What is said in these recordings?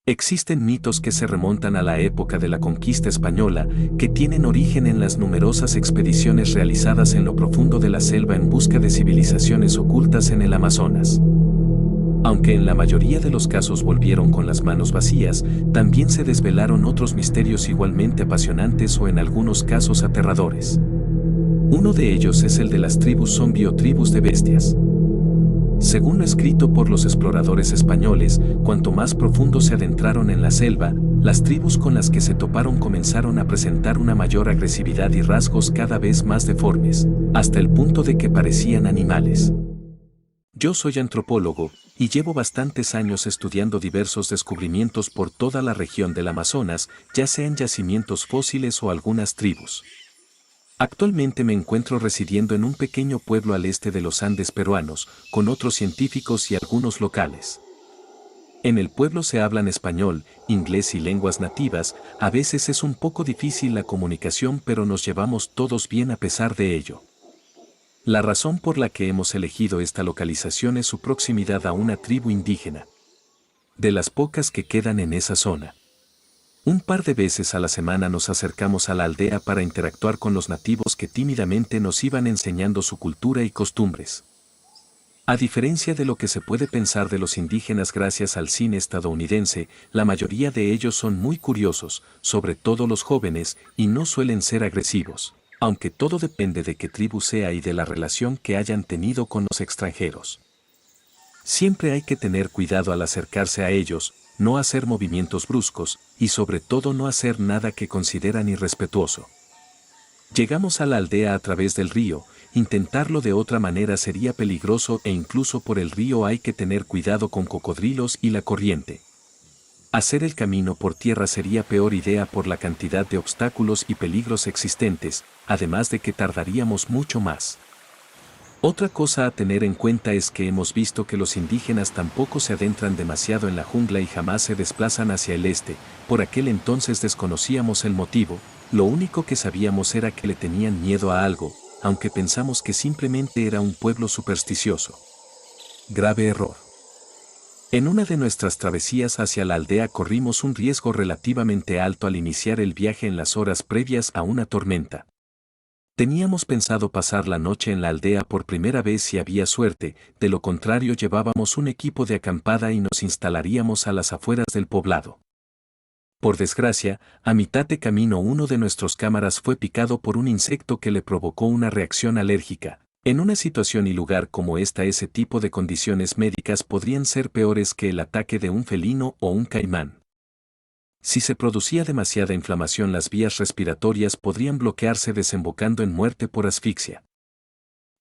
Existen mitos que se remontan a la época de la conquista española, que tienen origen en las numerosas expediciones realizadas en lo profundo de la selva en busca de civilizaciones ocultas en el Amazonas. Aunque en la mayoría de los casos volvieron con las manos vacías, también se desvelaron otros misterios igualmente apasionantes o en algunos casos aterradores. Uno de ellos es el de las tribus zombie o tribus de bestias. Según lo escrito por los exploradores españoles, cuanto más profundo se adentraron en la selva, las tribus con las que se toparon comenzaron a presentar una mayor agresividad y rasgos cada vez más deformes, hasta el punto de que parecían animales. Yo soy antropólogo, y llevo bastantes años estudiando diversos descubrimientos por toda la región del Amazonas, ya sean yacimientos fósiles o algunas tribus. Actualmente me encuentro residiendo en un pequeño pueblo al este de los Andes peruanos, con otros científicos y algunos locales. En el pueblo se hablan español, inglés y lenguas nativas, a veces es un poco difícil la comunicación pero nos llevamos todos bien a pesar de ello. La razón por la que hemos elegido esta localización es su proximidad a una tribu indígena, de las pocas que quedan en esa zona. Un par de veces a la semana nos acercamos a la aldea para interactuar con los nativos que tímidamente nos iban enseñando su cultura y costumbres. A diferencia de lo que se puede pensar de los indígenas gracias al cine estadounidense, la mayoría de ellos son muy curiosos, sobre todo los jóvenes, y no suelen ser agresivos, aunque todo depende de qué tribu sea y de la relación que hayan tenido con los extranjeros. Siempre hay que tener cuidado al acercarse a ellos, no hacer movimientos bruscos, y sobre todo no hacer nada que consideran irrespetuoso. Llegamos a la aldea a través del río, intentarlo de otra manera sería peligroso e incluso por el río hay que tener cuidado con cocodrilos y la corriente. Hacer el camino por tierra sería peor idea por la cantidad de obstáculos y peligros existentes, además de que tardaríamos mucho más. Otra cosa a tener en cuenta es que hemos visto que los indígenas tampoco se adentran demasiado en la jungla y jamás se desplazan hacia el este, por aquel entonces desconocíamos el motivo, lo único que sabíamos era que le tenían miedo a algo, aunque pensamos que simplemente era un pueblo supersticioso. Grave error. En una de nuestras travesías hacia la aldea corrimos un riesgo relativamente alto al iniciar el viaje en las horas previas a una tormenta. Teníamos pensado pasar la noche en la aldea por primera vez si había suerte, de lo contrario llevábamos un equipo de acampada y nos instalaríamos a las afueras del poblado. Por desgracia, a mitad de camino uno de nuestros cámaras fue picado por un insecto que le provocó una reacción alérgica. En una situación y lugar como esta ese tipo de condiciones médicas podrían ser peores que el ataque de un felino o un caimán. Si se producía demasiada inflamación las vías respiratorias podrían bloquearse desembocando en muerte por asfixia.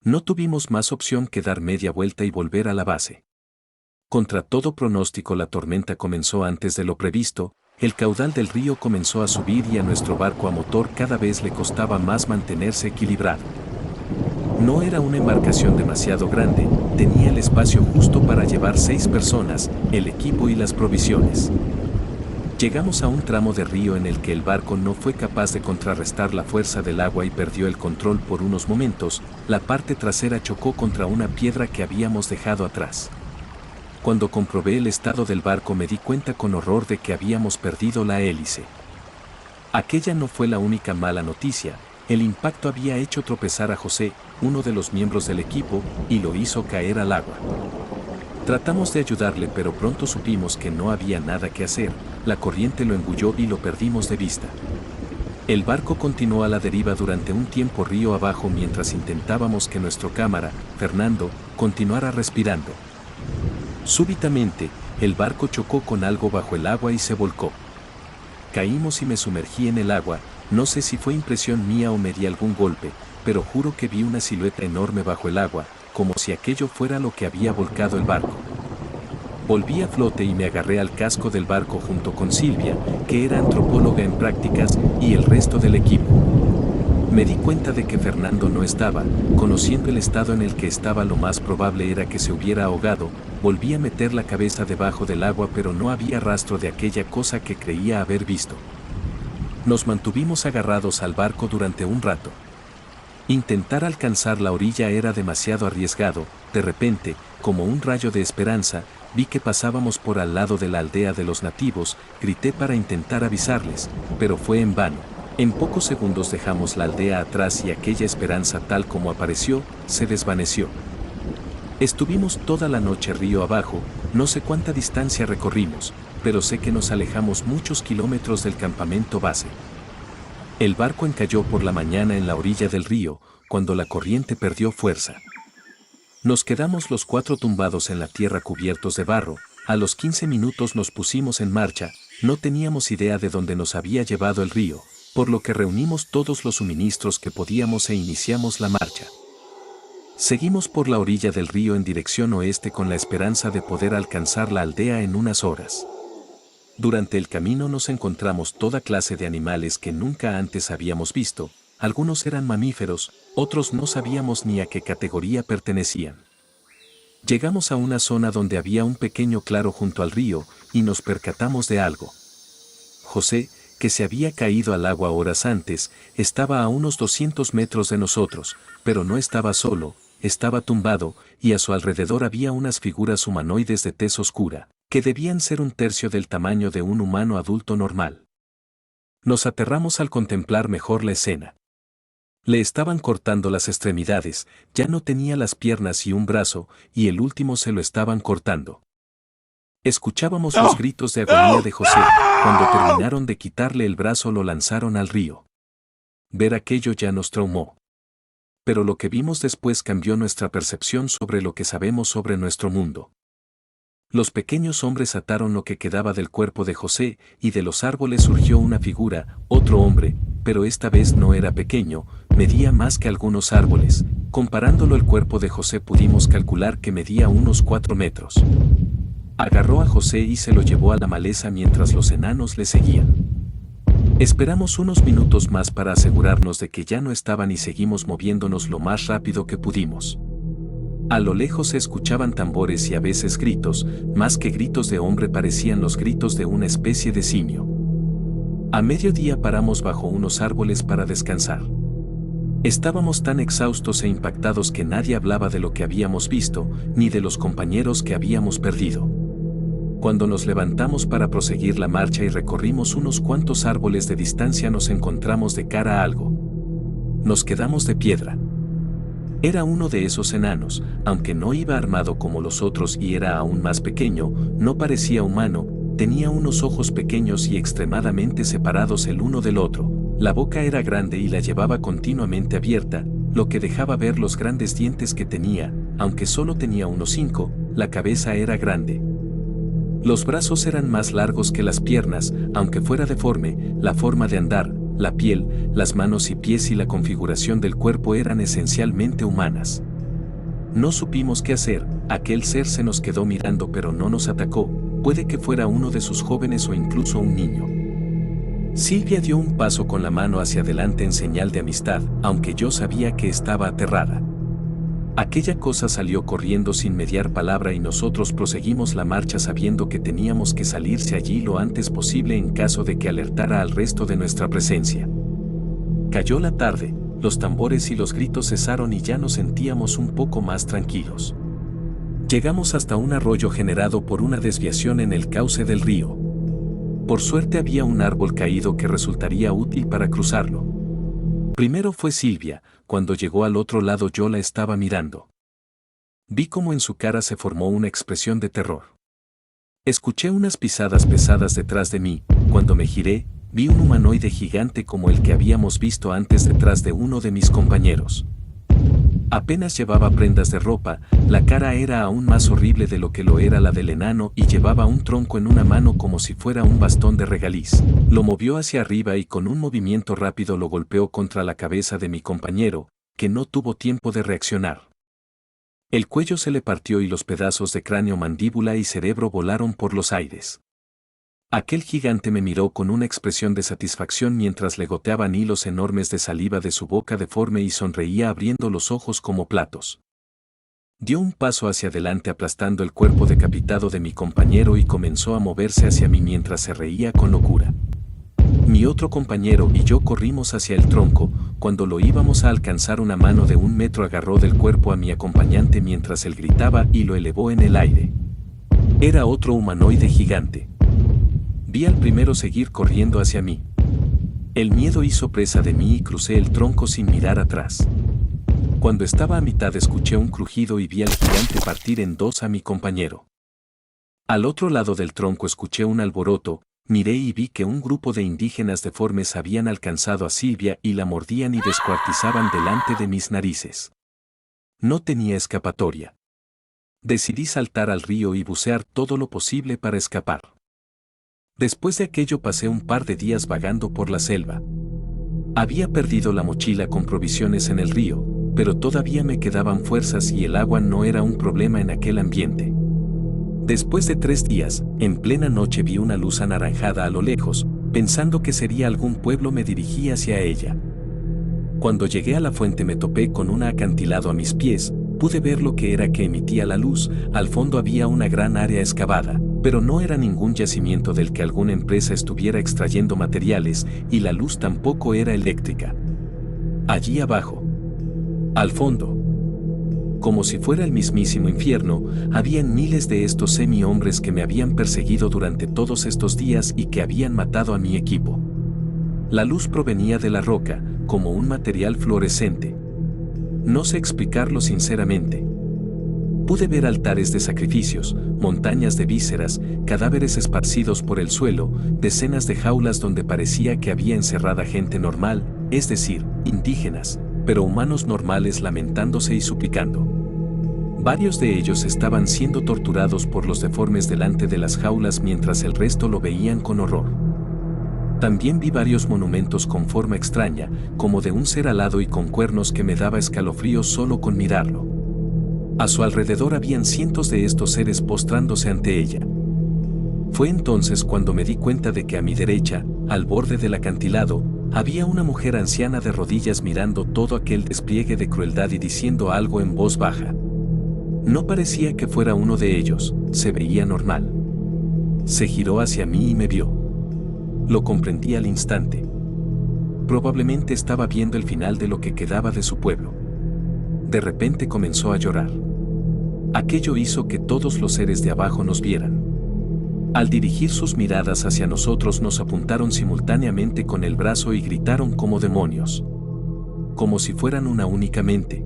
No tuvimos más opción que dar media vuelta y volver a la base. Contra todo pronóstico la tormenta comenzó antes de lo previsto, el caudal del río comenzó a subir y a nuestro barco a motor cada vez le costaba más mantenerse equilibrado. No era una embarcación demasiado grande, tenía el espacio justo para llevar 6 personas, el equipo y las provisiones. Llegamos a un tramo de río en el que el barco no fue capaz de contrarrestar la fuerza del agua y perdió el control por unos momentos, la parte trasera chocó contra una piedra que habíamos dejado atrás. Cuando comprobé el estado del barco me di cuenta con horror de que habíamos perdido la hélice. Aquella no fue la única mala noticia, el impacto había hecho tropezar a José, uno de los miembros del equipo, y lo hizo caer al agua. Tratamos de ayudarle pero pronto supimos que no había nada que hacer, la corriente lo engulló y lo perdimos de vista. El barco continuó a la deriva durante un tiempo río abajo mientras intentábamos que nuestro cámara, Fernando, continuara respirando. Súbitamente, el barco chocó con algo bajo el agua y se volcó. Caímos y me sumergí en el agua, no sé si fue impresión mía o me di algún golpe, pero juro que vi una silueta enorme bajo el agua, como si aquello fuera lo que había volcado el barco. Volví a flote y me agarré al casco del barco junto con Silvia, que era antropóloga en prácticas, y el resto del equipo. Me di cuenta de que Fernando no estaba, conociendo el estado en el que estaba lo más probable era que se hubiera ahogado, volví a meter la cabeza debajo del agua pero no había rastro de aquella cosa que creía haber visto. Nos mantuvimos agarrados al barco durante un rato. Intentar alcanzar la orilla era demasiado arriesgado, de repente, como un rayo de esperanza, vi que pasábamos por al lado de la aldea de los nativos, grité para intentar avisarles, pero fue en vano. En pocos segundos dejamos la aldea atrás y aquella esperanza tal como apareció, se desvaneció. Estuvimos toda la noche río abajo, no sé cuánta distancia recorrimos, pero sé que nos alejamos muchos kilómetros del campamento base. El barco encalló por la mañana en la orilla del río, cuando la corriente perdió fuerza. Nos quedamos los 4 tumbados en la tierra cubiertos de barro. A los 15 minutos nos pusimos en marcha, no teníamos idea de dónde nos había llevado el río, por lo que reunimos todos los suministros que podíamos e iniciamos la marcha. Seguimos por la orilla del río en dirección oeste con la esperanza de poder alcanzar la aldea en unas horas. Durante el camino nos encontramos toda clase de animales que nunca antes habíamos visto, algunos eran mamíferos, otros no sabíamos ni a qué categoría pertenecían. Llegamos a una zona donde había un pequeño claro junto al río y nos percatamos de algo. José, que se había caído al agua horas antes, estaba a unos 200 metros de nosotros, pero no estaba solo, estaba tumbado y a su alrededor había unas figuras humanoides de tez oscura, que debían ser un tercio del tamaño de un humano adulto normal. Nos aterramos al contemplar mejor la escena. Le estaban cortando las extremidades, ya no tenía las piernas y un brazo, y el último se lo estaban cortando. Escuchábamos los gritos de agonía de José, cuando terminaron de quitarle el brazo lo lanzaron al río. Ver aquello ya nos traumó. Pero lo que vimos después cambió nuestra percepción sobre lo que sabemos sobre nuestro mundo. Los pequeños hombres ataron lo que quedaba del cuerpo de José, y de los árboles surgió una figura, otro hombre, pero esta vez no era pequeño, medía más que algunos árboles. Comparándolo el cuerpo de José pudimos calcular que medía unos 4 metros. Agarró a José y se lo llevó a la maleza mientras los enanos le seguían. Esperamos unos minutos más para asegurarnos de que ya no estaban y seguimos moviéndonos lo más rápido que pudimos. A lo lejos se escuchaban tambores y a veces gritos, más que gritos de hombre parecían los gritos de una especie de simio. A mediodía paramos bajo unos árboles para descansar. Estábamos tan exhaustos e impactados que nadie hablaba de lo que habíamos visto, ni de los compañeros que habíamos perdido. Cuando nos levantamos para proseguir la marcha y recorrimos unos cuantos árboles de distancia nos encontramos de cara a algo. Nos quedamos de piedra. Era uno de esos enanos, aunque no iba armado como los otros y era aún más pequeño, no parecía humano, tenía unos ojos pequeños y extremadamente separados el uno del otro, la boca era grande y la llevaba continuamente abierta, lo que dejaba ver los grandes dientes que tenía, aunque solo tenía unos 5, la cabeza era grande. Los brazos eran más largos que las piernas, aunque fuera deforme, la forma de andar, la piel, las manos y pies y la configuración del cuerpo eran esencialmente humanas. No supimos qué hacer, aquel ser se nos quedó mirando pero no nos atacó, puede que fuera uno de sus jóvenes o incluso un niño. Silvia dio un paso con la mano hacia adelante en señal de amistad, aunque yo sabía que estaba aterrada. Aquella cosa salió corriendo sin mediar palabra y nosotros proseguimos la marcha sabiendo que teníamos que salirse allí lo antes posible en caso de que alertara al resto de nuestra presencia. Cayó la tarde, los tambores y los gritos cesaron y ya nos sentíamos un poco más tranquilos. Llegamos hasta un arroyo generado por una desviación en el cauce del río. Por suerte había un árbol caído que resultaría útil para cruzarlo. Primero fue Silvia, cuando llegó al otro lado yo la estaba mirando. Vi cómo en su cara se formó una expresión de terror. Escuché unas pisadas pesadas detrás de mí, cuando me giré, vi un humanoide gigante como el que habíamos visto antes detrás de uno de mis compañeros. Apenas llevaba prendas de ropa, la cara era aún más horrible de lo que lo era la del enano y llevaba un tronco en una mano como si fuera un bastón de regaliz. Lo movió hacia arriba y con un movimiento rápido lo golpeó contra la cabeza de mi compañero, que no tuvo tiempo de reaccionar. El cuello se le partió y los pedazos de cráneo, mandíbula y cerebro volaron por los aires. Aquel gigante me miró con una expresión de satisfacción mientras le goteaban hilos enormes de saliva de su boca deforme y sonreía abriendo los ojos como platos. Dio un paso hacia adelante aplastando el cuerpo decapitado de mi compañero y comenzó a moverse hacia mí mientras se reía con locura. Mi otro compañero y yo corrimos hacia el tronco, cuando lo íbamos a alcanzar una mano de 1 metro agarró del cuerpo a mi acompañante mientras él gritaba y lo elevó en el aire. Era otro humanoide gigante. Vi al primero seguir corriendo hacia mí. El miedo hizo presa de mí y crucé el tronco sin mirar atrás. Cuando estaba a mitad escuché un crujido y vi al gigante partir en dos a mi compañero. Al otro lado del tronco escuché un alboroto, miré y vi que un grupo de indígenas deformes habían alcanzado a Silvia y la mordían y descuartizaban delante de mis narices. No tenía escapatoria. Decidí saltar al río y bucear todo lo posible para escapar. Después de aquello pasé un par de días vagando por la selva. Había perdido la mochila con provisiones en el río, pero todavía me quedaban fuerzas y el agua no era un problema en aquel ambiente. Después de 3 días, en plena noche vi una luz anaranjada a lo lejos, pensando que sería algún pueblo me dirigí hacia ella. Cuando llegué a la fuente me topé con un acantilado a mis pies, pude ver lo que era que emitía la luz, al fondo había una gran área excavada, pero no era ningún yacimiento del que alguna empresa estuviera extrayendo materiales, y la luz tampoco era eléctrica. Allí abajo, al fondo, como si fuera el mismísimo infierno, habían miles de estos semi-hombres que me habían perseguido durante todos estos días y que habían matado a mi equipo. La luz provenía de la roca, como un material fluorescente. No sé explicarlo sinceramente. Pude ver altares de sacrificios, montañas de vísceras, cadáveres esparcidos por el suelo, decenas de jaulas donde parecía que había encerrada gente normal, es decir, indígenas, pero humanos normales lamentándose y suplicando. Varios de ellos estaban siendo torturados por los deformes delante de las jaulas mientras el resto lo veían con horror. También vi varios monumentos con forma extraña, como de un ser alado y con cuernos que me daba escalofríos solo con mirarlo. A su alrededor habían cientos de estos seres postrándose ante ella. Fue entonces cuando me di cuenta de que a mi derecha, al borde del acantilado, había una mujer anciana de rodillas mirando todo aquel despliegue de crueldad y diciendo algo en voz baja. No parecía que fuera uno de ellos, se veía normal. Se giró hacia mí y me vio. Lo comprendí al instante. Probablemente estaba viendo el final de lo que quedaba de su pueblo. De repente comenzó a llorar. Aquello hizo que todos los seres de abajo nos vieran. Al dirigir sus miradas hacia nosotros nos apuntaron simultáneamente con el brazo y gritaron como demonios. Como si fueran una única mente.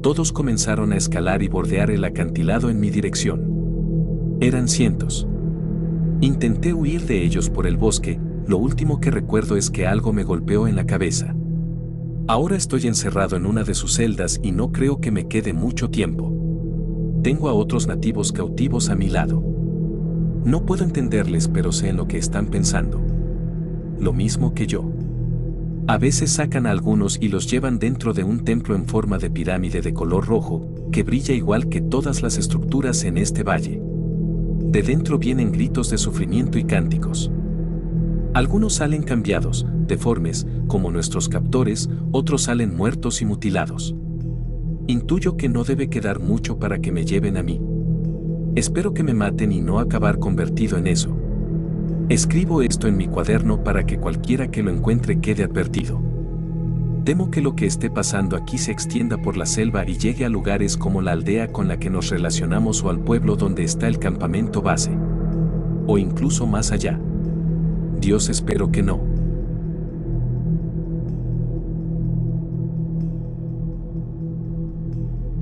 Todos comenzaron a escalar y bordear el acantilado en mi dirección. Eran cientos. Intenté huir de ellos por el bosque, lo último que recuerdo es que algo me golpeó en la cabeza. Ahora estoy encerrado en una de sus celdas y no creo que me quede mucho tiempo. Tengo a otros nativos cautivos a mi lado. No puedo entenderles, pero sé en lo que están pensando. Lo mismo que yo. A veces sacan a algunos y los llevan dentro de un templo en forma de pirámide de color rojo, que brilla igual que todas las estructuras en este valle. De dentro vienen gritos de sufrimiento y cánticos. Algunos salen cambiados, deformes, como nuestros captores, otros salen muertos y mutilados. Intuyo que no debe quedar mucho para que me lleven a mí. Espero que me maten y no acabar convertido en eso. Escribo esto en mi cuaderno para que cualquiera que lo encuentre quede advertido. Temo que lo que esté pasando aquí se extienda por la selva y llegue a lugares como la aldea con la que nos relacionamos o al pueblo donde está el campamento base. O incluso más allá. Dios, espero que no.